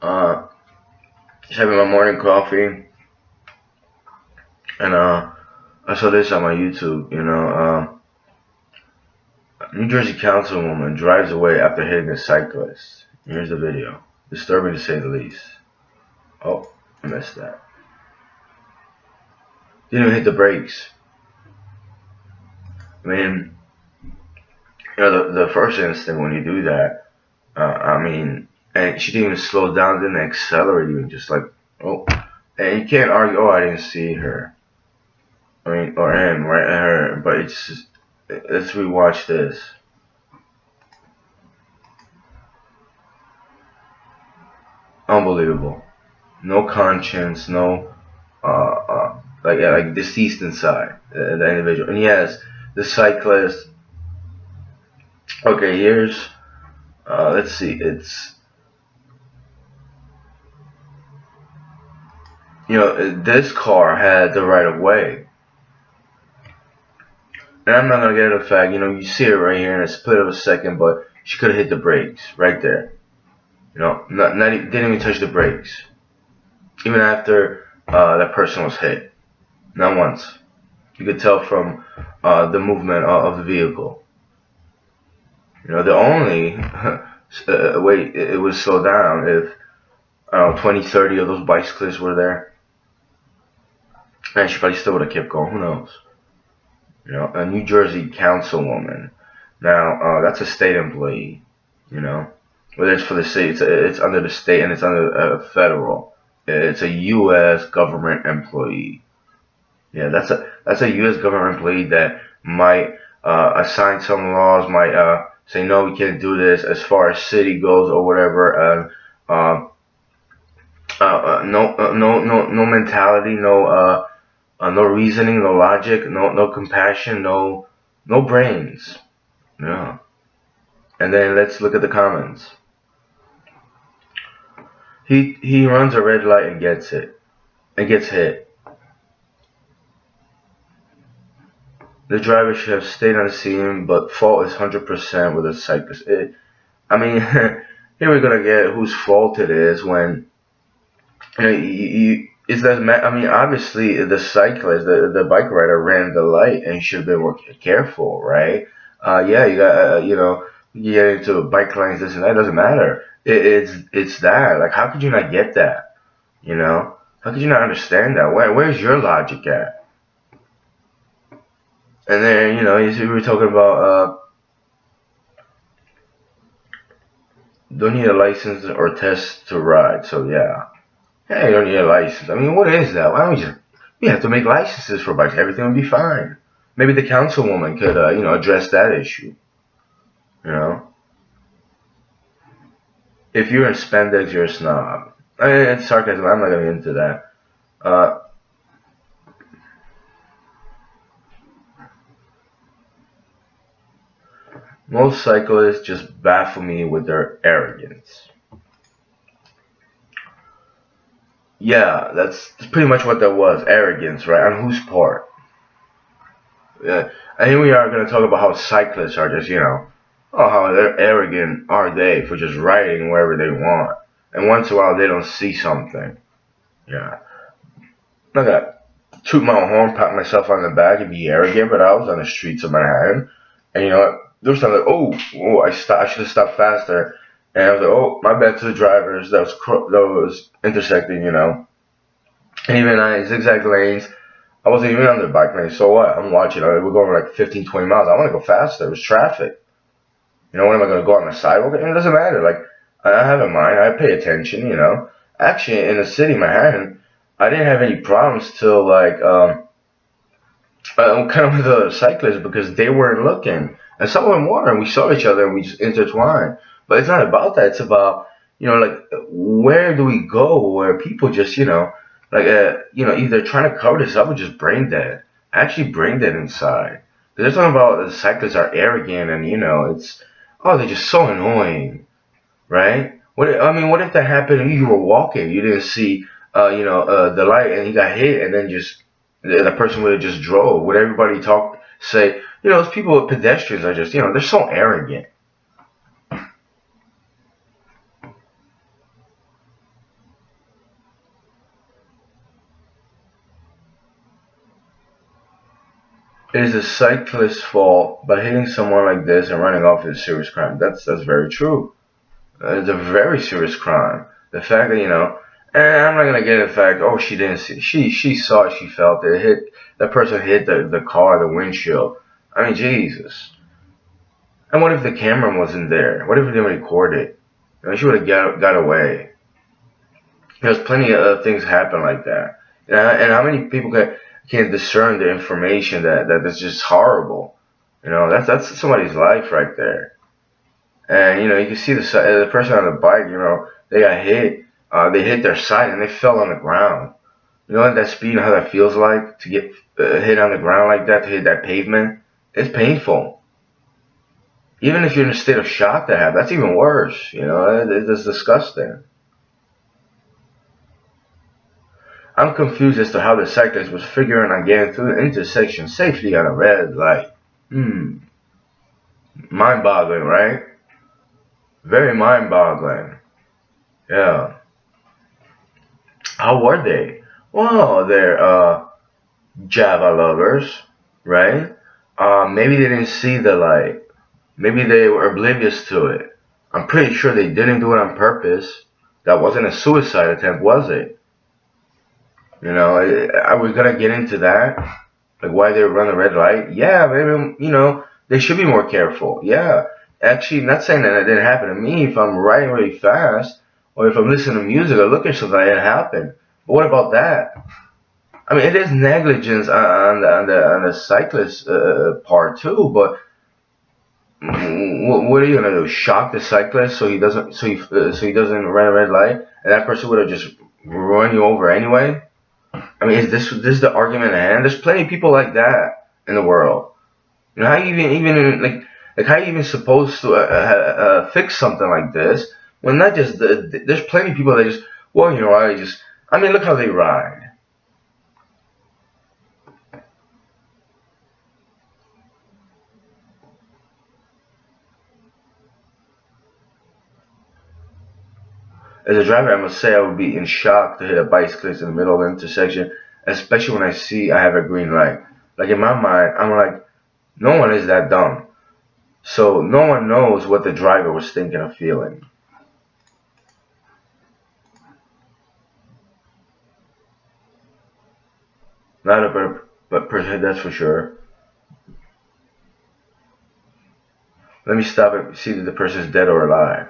Just having my morning coffee, and I saw this on my YouTube. New Jersey councilwoman drives away after hitting a cyclist. Here's the video. Disturbing to say the least. Oh, I missed that. Didn't even hit the brakes. I mean, the first instinct when you do that, and she didn't even slow down, didn't accelerate, even just like, oh, and you can't argue, oh, I didn't see her. I mean, or him, right? Her, but it's just, let's rewatch this. Unbelievable. No conscience, no, like deceased inside the individual. And yes, the cyclist. Okay, here's, let's see, it's, this car had the right of way. And I'm not gonna get into the fact, you see it right here in a split of a second, but she could have hit the brakes right there. Didn't even touch the brakes, even after that person was hit. Not once. You could tell from the movement of the vehicle. The only way it would slow down if 20, 30 of those bicyclists were there, and she probably still would have kept going. Who knows? A New Jersey councilwoman. Now, that's a state employee. Whether it's for the state, it's under the state and it's under federal. It's a U.S. government employee. Yeah, that's a U.S. government employee that might assign some laws, might say no, we can't do this as far as city goes or whatever. No mentality, no reasoning, no logic, no compassion, no brains. Yeah. And then let's look at the comments. He runs a red light and gets hit. The driver should have stayed on the scene, but fault is 100% with the cyclist. Here we're gonna get whose fault it is when is that. Obviously the cyclist, the bike rider ran the light and should have been more careful, right? Yeah, you got you get into bike lanes, this and that. Doesn't matter. It's that. Like, how could you not get that? How could you not understand that? Where's your logic at? And then we were talking about don't need a license or test to ride. So yeah, you don't need a license. What is that? Why don't we have to make licenses for bikes? Everything would be fine. Maybe the councilwoman could address that issue. If you're in spandex, you're a snob. It's sarcasm. I'm not gonna get into that. Most cyclists just baffle me with their arrogance. Yeah, that's pretty much what that was. Arrogance, right? On whose part? Yeah. And here we are going to talk about how cyclists are just, how arrogant are they for just riding wherever they want. And once in a while they don't see something. Yeah. I'm not going to toot my own horn, pat myself on the back and be arrogant, but I was on the streets of Manhattan. And you know what? There was something like, I should have stopped faster. And I was like, oh, my bad to the drivers that was intersecting, And even I zigzag lanes. I wasn't even on the bike lane. So what? I'm watching. We're going like 15, 20 miles. I want to go faster. It was traffic. When am I going to go on the sidewalk? And it doesn't matter. Like, I have a mind. I pay attention, Actually, in the city, Manhattan, I didn't have any problems till like, kind of with the cyclists because they weren't looking. And some of them were, and we saw each other and we just intertwined. But it's not about that. It's about, like, where do we go where people just, either trying to cover this up or just brain dead. Actually brain dead inside. Because they're talking about the cyclists are arrogant and, they're just so annoying, right? What if that happened and you were walking, you didn't see, the light and you got hit and then just, the person would have just drove. Would everybody say, those people with pedestrians are just, they're so arrogant. It is a cyclist's fault, but hitting someone like this and running off is a serious crime. That's very true. It's a very serious crime. The fact that and I'm not gonna get the fact. Oh, she didn't see. She saw it. She felt it. Hit that person. Hit the car, the windshield. I mean, Jesus. And what if the camera wasn't there? What if it didn't record it? She would have got away. There's plenty of things happen like that. And how many people can discern the information that's just horrible? That's somebody's life right there. And you can see the person on the bike. They got hit. They hit their side and they fell on the ground. At that speed, how that feels like to get hit on the ground like that, to hit that pavement. It's painful. Even if you're in a state of shock to have, that's even worse. It's disgusting. I'm confused as to how the cyclist was figuring on getting through the intersection safely on a red light. Mind-boggling, right? Very mind-boggling. Yeah. How were they? Well, they're Java lovers, right? Maybe they didn't see the light. Maybe they were oblivious to it. I'm pretty sure they didn't do it on purpose. That wasn't a suicide attempt, was it? I was gonna get into that, like why they run the red light. Yeah, maybe they should be more careful. Yeah, actually, not saying that it didn't happen to me. If I'm riding really fast, or if I'm listening to music or looking at something, it happened. But what about that? I mean, it is negligence on the cyclist part too. But what are you gonna do? Shock the cyclist so he doesn't run a red light, and that person would have just run you over anyway? I mean, is this the argument at hand? There's plenty of people like that in the world. How you even like how you even supposed to fix something like this when not just there's plenty of people that just I mean, look how they ride. As a driver, I must say I would be in shock to hit a bicyclist in the middle of the intersection, especially when I have a green light. Like in my mind, I'm like, no one is that dumb. So no one knows what the driver was thinking or feeling. Not a but that's for sure. Let me stop and see that the person is dead or alive.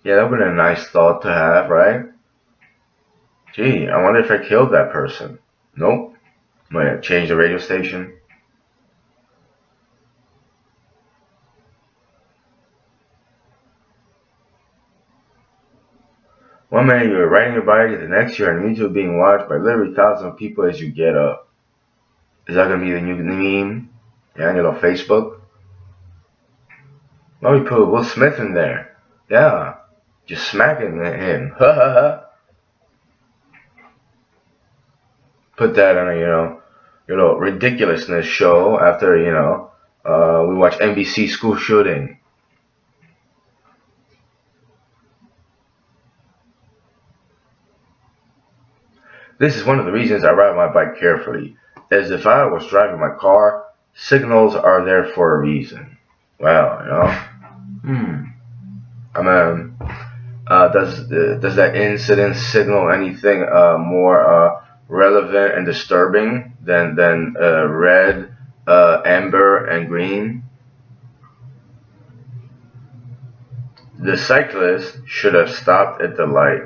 Yeah, that would be a nice thought to have, right? Gee, I wonder if I killed that person. Nope. Might change the radio station. One minute you're riding your bike, the next you're on YouTube being watched by literally thousands of people as you get up. Is that gonna be the new meme? Yeah, on Facebook? Why we put Will Smith in there? Yeah, just smacking him. Ha ha ha. Put that on a your little ridiculousness show after we watch NBC school shooting. This is one of the reasons I ride my bike carefully, as if I was driving my car. Signals are there for a reason. Well, I mean, does that incident signal anything more relevant and disturbing than red, amber, and green? The cyclist should have stopped at the light.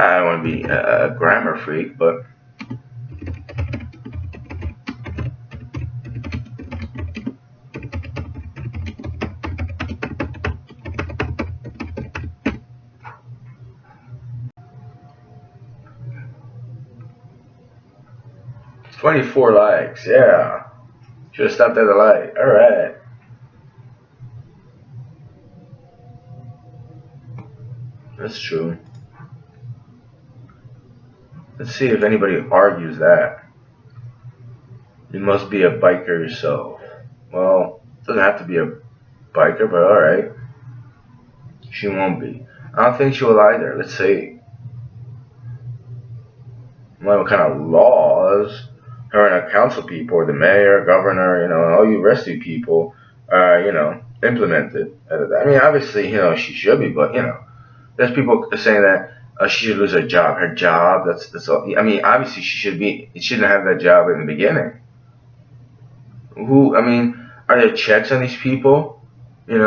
I don't want to be a grammar freak, but 24 likes, yeah. Should have stopped at the light. Alright. That's true. Let's see if anybody argues that. You must be a biker yourself. Well, doesn't have to be a biker, but alright. She won't be. I don't think she will either. Let's see. What kind of laws her and her council people, or the mayor, governor, all you rescue people, implemented. I mean, obviously, she should be, but, there's people saying that she should lose her job. Her job, that's all. I mean, obviously, she shouldn't have that job in the beginning. Are there checks on these people? And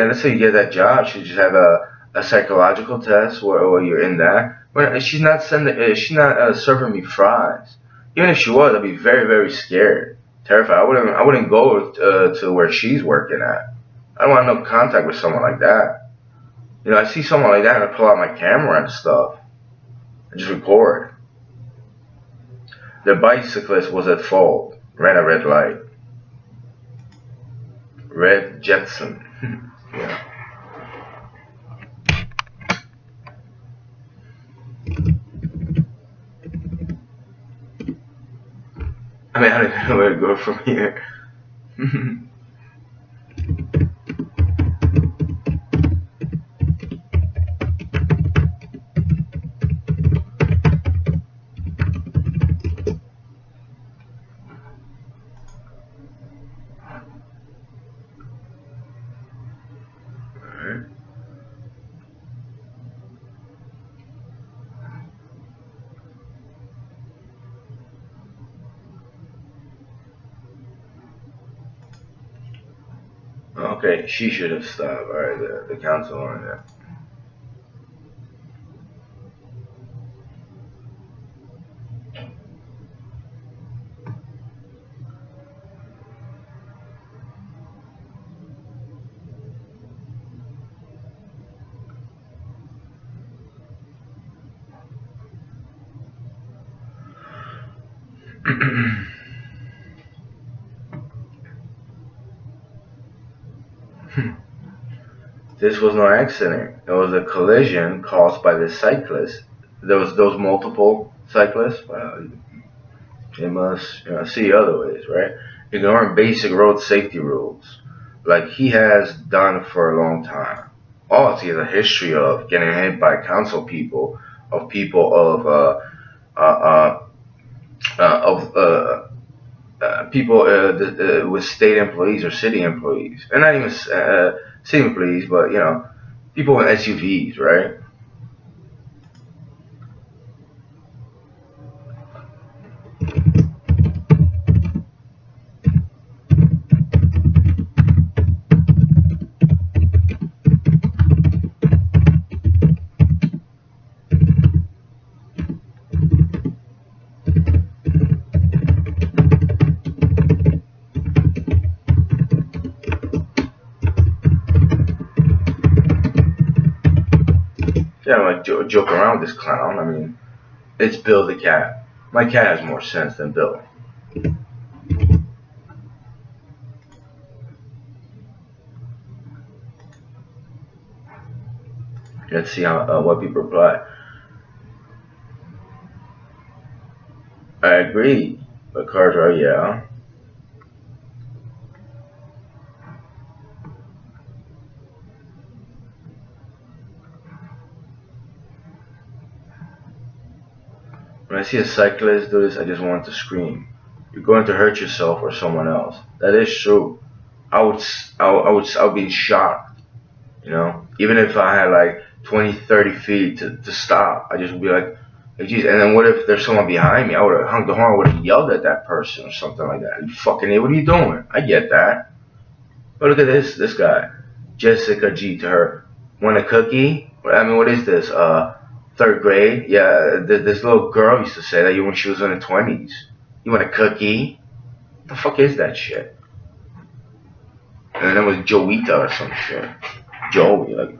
let's say you get that job, she just have a psychological test where you're in that. But she's not serving me fries. Even if she was, I'd be very, very scared, terrified. I wouldn't go to where she's working at. I don't want no contact with someone like that. I see someone like that and I pull out my camera and stuff and just record. The bicyclist was at fault. Ran a red light. Red Jetson. Yeah. I mean, I don't even know where to go from here. Okay, she should have stopped. Alright, the council on that. This was no accident. It was a collision caused by the cyclist. There was those multiple cyclists. Well, they must see other ways, right? Ignoring basic road safety rules, like he has done for a long time. Oh, he has a history of getting hit by council people, of people people with state employees or city employees, and not even city employees, but people in SUVs, right? Yeah, I'm like joke around with this clown. I mean, it's Bill the cat. My cat has more sense than Bill. Let's see how what people reply. I agree, but cars are yeah. When I see a cyclist do this, I just want to scream. You're going to hurt yourself or someone else. That is true. I would be shocked. Even if I had like 20, 30 feet to stop, I just would be like, geez. And then what if there's someone behind me? I would have hung the horn, I would have yelled at that person or something like that. You fucking idiot, what are you doing? I get that. But look at this guy. Jessica G to her. Want a cookie? I mean, what is this? Third grade? Yeah, this little girl used to say that when she was in her 20s. You want a cookie? What the fuck is that shit? And then it was Joita or some shit. Joey, like.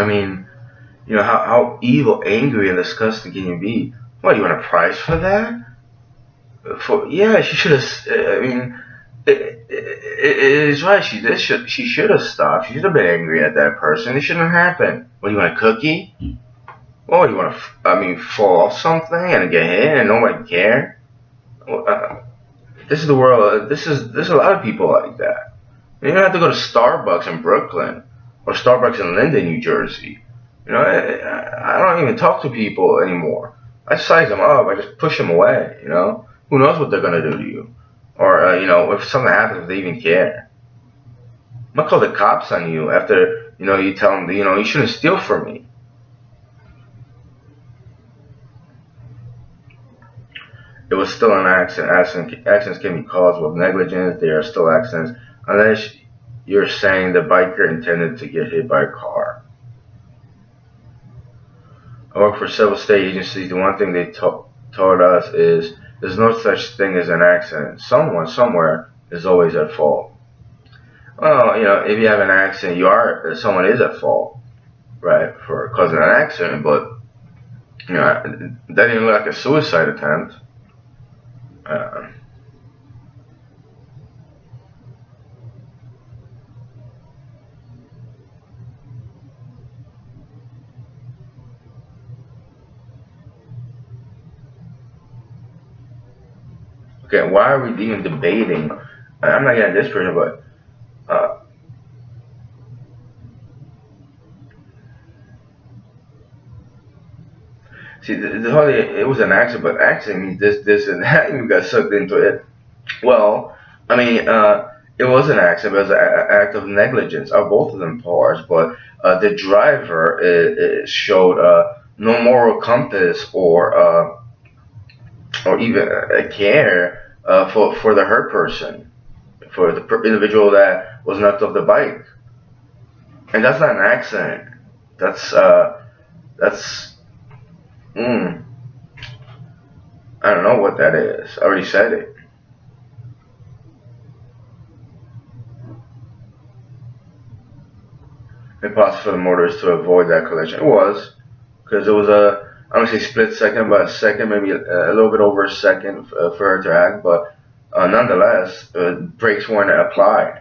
I mean, how evil, angry, and disgusting can you be? What, you want a prize for that? Yeah, she should have. I mean, it is right. She should have stopped. She should have been angry at that person. It shouldn't have happened. What, do you want a cookie? What, do you want to? I mean, fall off something and get hit and nobody care? Well, this is the world. There's a lot of people like that. You don't have to go to Starbucks in Brooklyn or Starbucks in Linden, New Jersey. I don't even talk to people anymore. I size them up. I just push them away. Who knows what they're gonna do to you, or if something happens, if they even care. I'm gonna call the cops on you after you tell them that, you shouldn't steal from me. It was still an accident. Accidents can be caused with negligence. They are still accidents unless you're saying the biker intended to get hit by a car. I work for several state agencies. The one thing they taught us is there's no such thing as an accident. Someone somewhere is always at fault. Well, if you have an accident, someone is at fault, right, for causing an accident. But that didn't look like a suicide attempt. Okay, why are we even debating? I'm not getting this person, but see, the whole it was an accident, but accident means this, and that. You got sucked into it. Well, I mean, it was an accident, but it was an act of negligence of both of them parts. But the driver showed no moral compass or even a care for the hurt person, for the individual that was knocked off the bike, and that's not an accident. That's I don't know what that is. I already said it. Impossible for the motorist to avoid that collision. It was, because it was I don't say split second, but a second, maybe a little bit over a second for her to act. But nonetheless, brakes weren't applied.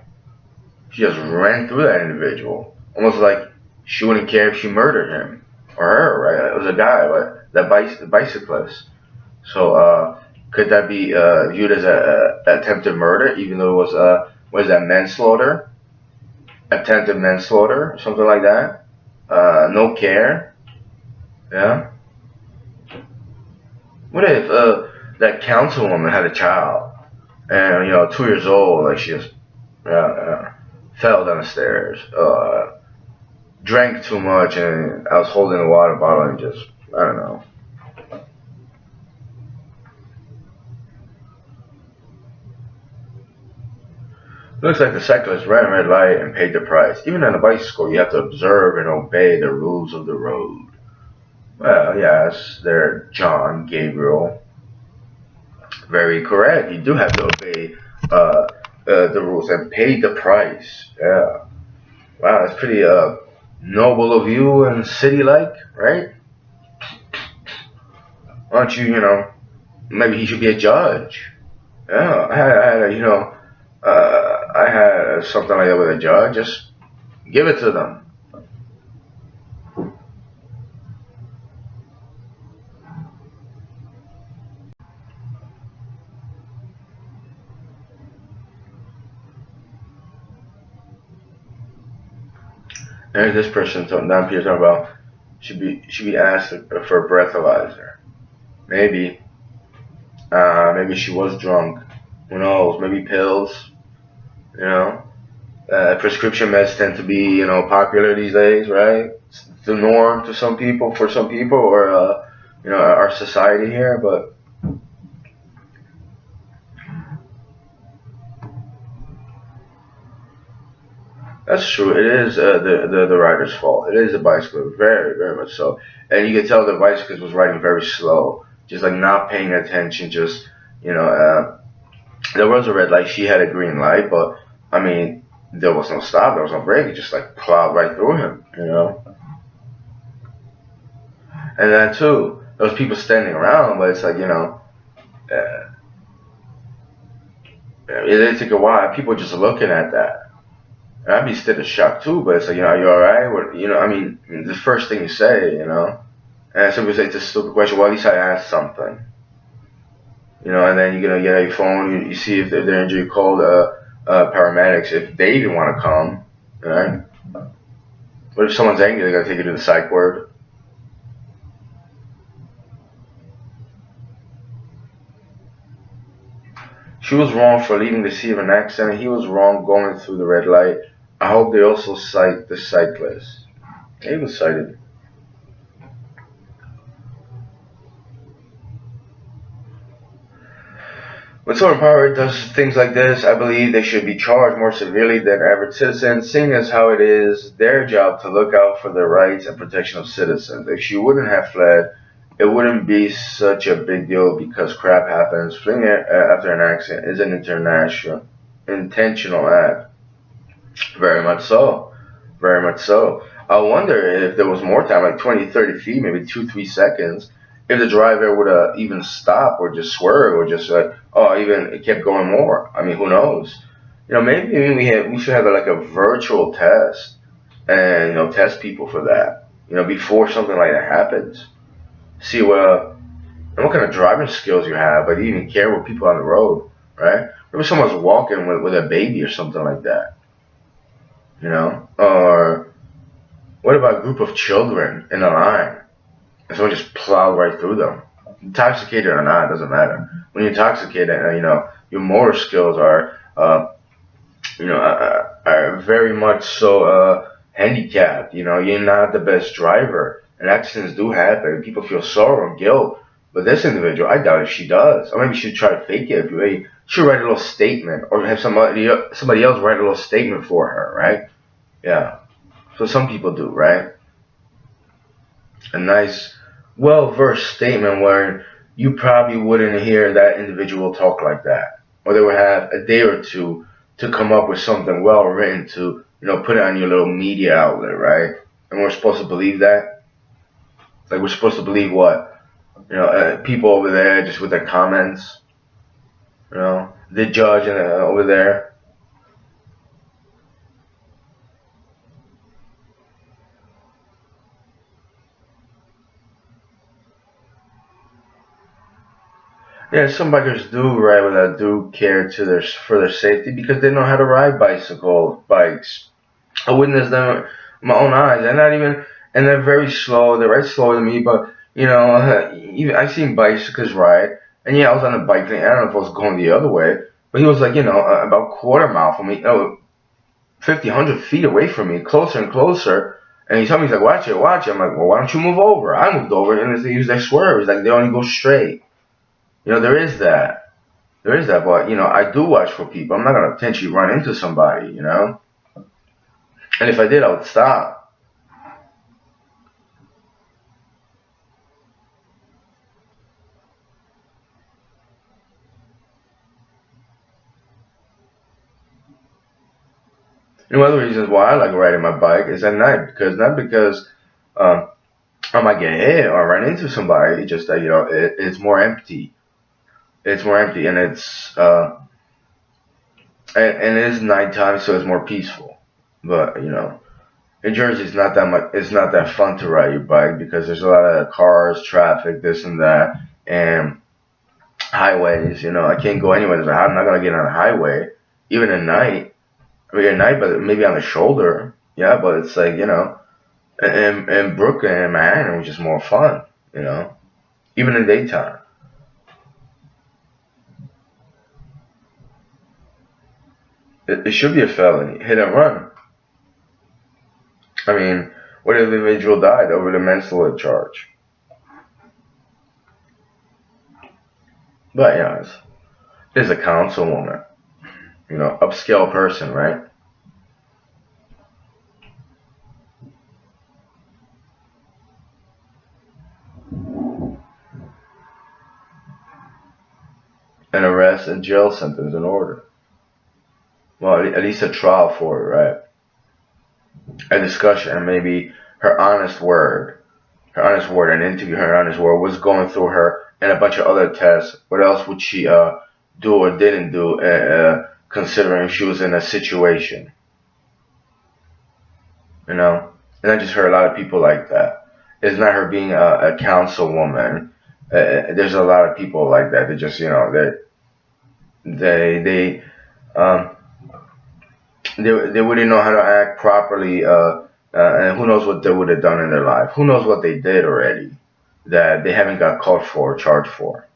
She just ran through that individual, almost like she wouldn't care if she murdered him or her. Right? It was a guy, but that bicyclist. So could that be viewed as a attempted murder, even though it was what is that, manslaughter? Attempted manslaughter, something like that. No care. Yeah. What if that councilwoman had a child and 2 years old, like she just fell down the stairs, drank too much, and I was holding a water bottle and just I don't know. Looks like the cyclist ran a red light and paid the price. Even on a bicycle, you have to observe and obey the rules of the road. Well, yes, there, John Gabriel. Very correct. You do have to obey the rules and pay the price. Yeah. Wow, that's pretty noble of you and city-like, right? Why don't you, maybe he should be a judge. Yeah, I had something like that with a judge. Just give it to them. There's this person down here talking about should be asked for a breathalyzer. Maybe maybe she was drunk. Who knows? Maybe pills. You know, prescription meds tend to be popular these days, right? It's the norm to some people, for some people, or our society here. But that's true. It is the rider's fault. It is the bicyclist, very very much so. And you can tell the bicyclist was riding very slow, just like not paying attention. Just you know, there was a red light. She had a green light, but I mean, there was no stop. There was no brake. It just like plowed right through him. And then too, those people standing around, but it's like, it take a while. People just looking at that. And I'd be still in shock too, but it's like, are you alright? I mean, the first thing you say, and somebody say it's a stupid question, well, at least I asked something. And then you're gonna get on your phone, you see if they're injured, you call the paramedics if they even want to come, right? But if someone's angry, they're gonna take you to the psych ward. She was wrong for leaving the scene of an accident. He was wrong going through the red light. I hope they also cite the cyclist. He was cited. When someone in power does things like this, I believe they should be charged more severely than average citizens, seeing as how it is their job to look out for the rights and protection of citizens. If she wouldn't have fled, it wouldn't be such a big deal because crap happens. Fleeing after an accident is an intentional act. Very much so. Very much so. I wonder if there was more time, like 20, 30 feet, maybe 2, 3 seconds, if the driver would have even stopped or just swerved or just like, even it kept going more. I mean, who knows? Maybe we should have like a virtual test and, test people for that, before something like that happens. See what kind of driving skills you have, but you even care with people on the road, right? Maybe someone's walking with a baby or something like that. Or what about a group of children in a line and someone just plowed right through them? Intoxicated or not, it doesn't matter. When you're intoxicated, your motor skills are very much so handicapped. You're not the best driver, and accidents do happen. People feel sorrow and guilt. But this individual, I doubt if she does. Or maybe she try to fake it. Maybe she'll write a little statement, or have somebody else write a little statement for her, right? Yeah. So some people do, right? A nice, well-versed statement where you probably wouldn't hear that individual talk like that. Or they would have a day or two to come up with something well-written to, put it on your little media outlet, right? And we're supposed to believe that? Like we're supposed to believe what? People over there just with their comments, the judge over there. Yeah, some bikers do ride without due care for their safety because they know how to ride bikes. I witnessed them with my own eyes. And they're very slow. They ride slower than me, but even I've seen bicyclists ride. And yeah, I was on a bike lane. I don't know if I was going the other way, but he was like, about quarter mile from me, 50, 100 feet away from me, closer and closer. And he told me, he's like, watch it, watch it. I'm like, well, why don't you move over? I moved over, and they use their swerves. Like, they only go straight. There is that. There is that, but, I do watch for people. I'm not going to potentially run into somebody, And if I did, I would stop. One of the reasons why I like riding my bike is at night, not because I might get hit or run into somebody. It's just that it's more empty. It's more empty, and and it is nighttime, so it's more peaceful. But in Jersey, it's not that much. It's not that fun to ride your bike because there's a lot of cars, traffic, this and that, and highways. I can't go anywhere. I'm not gonna get on a highway, even at night. I mean, at night, but maybe on the shoulder. Yeah, but it's like in Brooklyn and Manhattan, it was just more fun. Even in daytime. It should be a felony, hit and run. I mean, what if the individual died over the manslaughter charge? But it's a councilwoman, upscale person, right? An arrest and jail sentence in order. Well, at least a trial for it, right? A discussion and maybe her honest word. her honest word and interview her honest word, what's going through her, and a bunch of other tests. What else would she do or didn't do, considering she was in a situation, you know? And I just heard a lot of people like that. It's not her being a councilwoman. There's a lot of people like that. They just, you know, they um, they wouldn't know how to act properly, and who knows what they would have done in their life. Who knows what they did already that they haven't got caught for or charged for.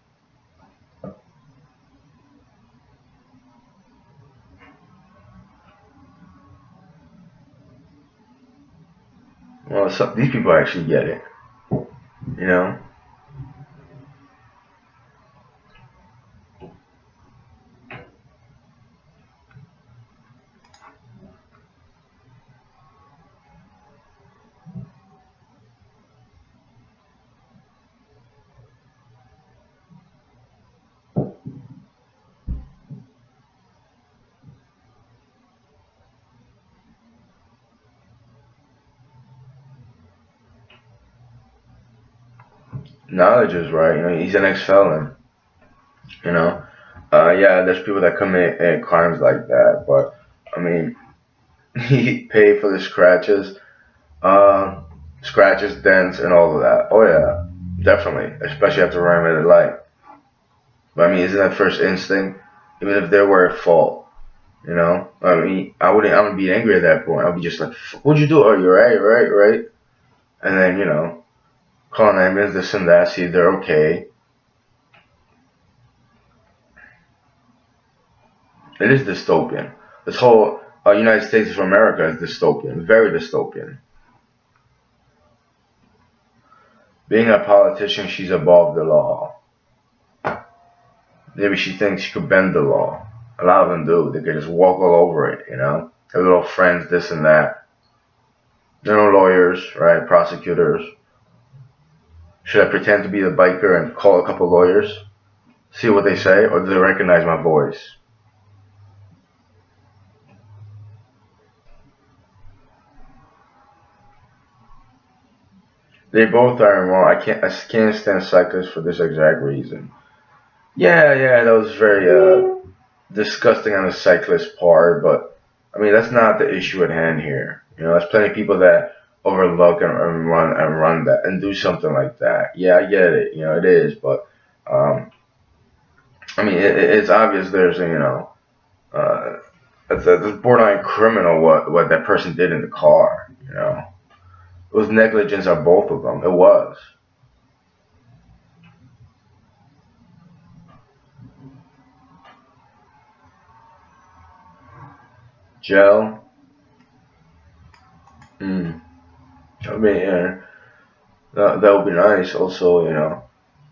Well, these people actually get it, you know. Knowledge is right. You know, he's an ex-felon. You know, yeah, there's people that commit crimes like that, but I mean, he paid for the scratches, uh, scratches, dents, and all of that. Oh yeah, definitely, especially after running red light. But I mean, isn't that first instinct? Even if they were at fault, you know. I mean, I wouldn't be angry at that point. I'd be just like, "What'd you do? Oh, you're right, right, right." And then, you know, call an ambulance, this and that, see if they're okay. It is dystopian. This whole United States of America is dystopian, very dystopian. Being a politician, she's above the law. Maybe she thinks she could bend the law. A lot of them do. They could just walk all over it, you know? Their little friends, this and that. They're no lawyers, right? Prosecutors. Should I pretend to be the biker and call a couple lawyers? See what they say? Or do they recognize my voice? They both are wrong. I can't stand cyclists for this exact reason. Yeah, yeah, that was very disgusting on the cyclist part, but I mean that's not the issue at hand here. You know, there's plenty of people that overlook and run that and do something like that. Yeah, I get it. You know, it is, but um, I mean it's obvious there's you know it's borderline criminal what that person did in the car. You know, it was negligence on both of them. It was jail. Mm. I mean, yeah, that would be nice. Also, you know,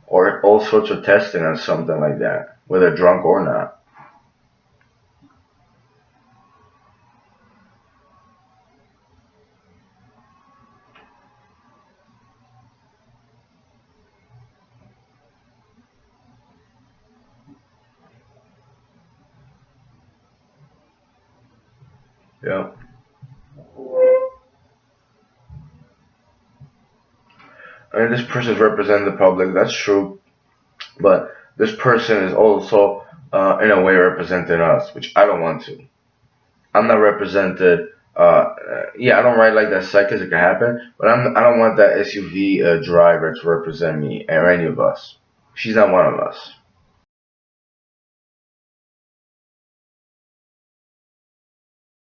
or all sorts of testing on something like that, whether drunk or not. Yeah. I mean, this person is representing the public. That's true, but this person is also, in a way, representing us, which I don't want to. I'm not represented. Yeah, I don't ride like that cyclist. It can happen, but I don't want that SUV driver to represent me or any of us. She's not one of us.